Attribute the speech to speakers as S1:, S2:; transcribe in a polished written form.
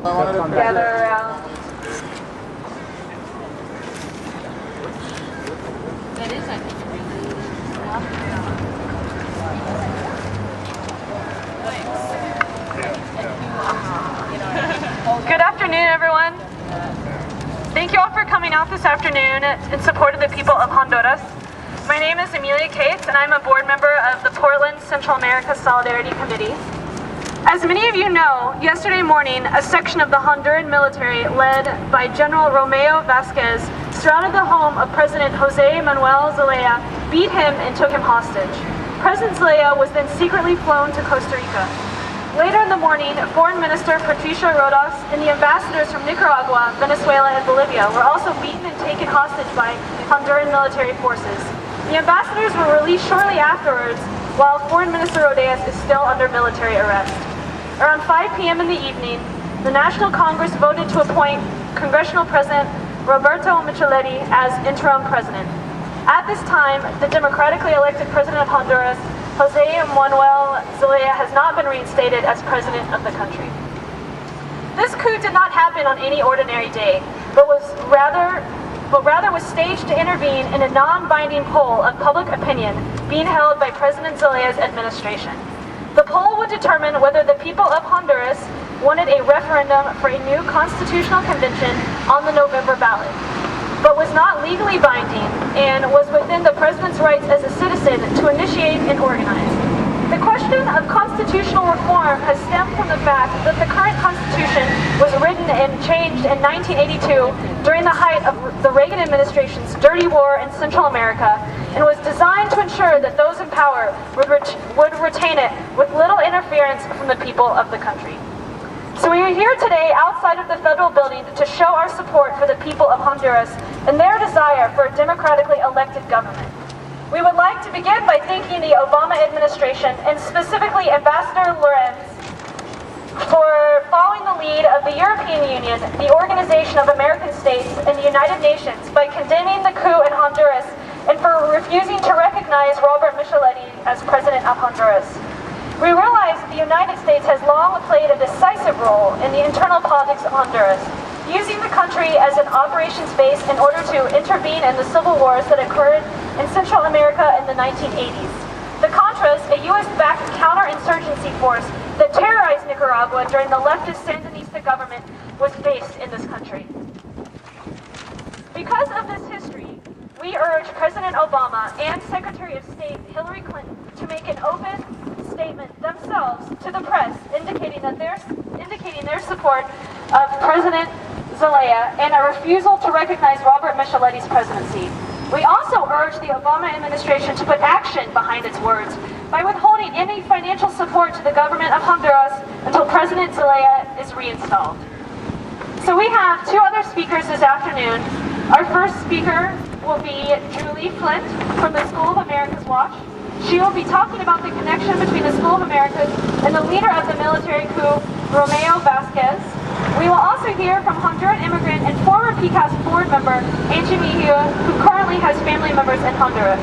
S1: gather around.
S2: That is, I think,
S1: Good afternoon, everyone. Thank you all for coming out this afternoon in support of the people of Honduras. My name is Amelia Cates, and I'm a board member of the Portland Central America Solidarity Committee. As many of you know, yesterday morning, a section of the Honduran military, led by General Romeo Vasquez, surrounded the home of President Jose Manuel Zelaya, beat him, and took him hostage. President Zelaya was then secretly flown to Costa Rica. Later in the morning, Foreign Minister Patricia Rodas and the ambassadors from Nicaragua, Venezuela, and Bolivia were also beaten and taken hostage by Honduran military forces. The ambassadors were released shortly afterwards, while Foreign Minister Rodas is still under military arrest. Around 5 p.m. in the evening, the National Congress voted to appoint Congressional President Roberto Micheletti as interim president. At this time, the democratically elected President of Honduras, Jose Manuel Zelaya, has not been reinstated as president of the country. This coup did not happen on any ordinary day, but rather was staged to intervene in a non-binding poll of public opinion being held by President Zelaya's administration. The poll would determine whether the people of Honduras wanted a referendum for a new constitutional convention on the November ballot, but was not legally binding and was within the president's rights as a citizen to initiate and organize. The question of constitutional reform has stemmed from the fact that the current constitution was written and changed in 1982 during the height of the Reagan administration's dirty war in Central America, and was designed to ensure that those in power would retain it with little interference from the people of the country. So we are here today outside of the federal building to show our support for the people of Honduras and their desire for a democratically elected government. We would like to begin by thanking the Obama administration, and specifically Ambassador Lorenz, for following the lead of the European Union, the Organization of American States, and the United Nations by condemning the coup in Honduras and for refusing to recognize Robert Micheletti as president of Honduras. We realize that the United States has long played a decisive role in the internal politics of Honduras, using the country as an operations base in order to intervene in the civil wars that occurred in Central America in the 1980s. The Contras, a U.S.-backed counterinsurgency force that terrorized Nicaragua during the leftist Sandinista government, was based in this country. Because of this history, we urge President Obama and Secretary of State Hillary Clinton to make an open statement themselves to the press indicating their support of President Zelaya and a refusal to recognize Robert Micheletti's presidency. We also urge the Obama administration to put action behind its words by withholding any financial support to the government of Honduras until President Zelaya is reinstalled. So we have two other speakers this afternoon. Our first speaker will be Julie Flint from the School of America's Watch. She will be talking about the connection between the School of Americas and the leader of the military coup, Romeo Vasquez. We will also hear from Honduran immigrant and former PCAST board member, Angie Mejia, who currently has family members in Honduras.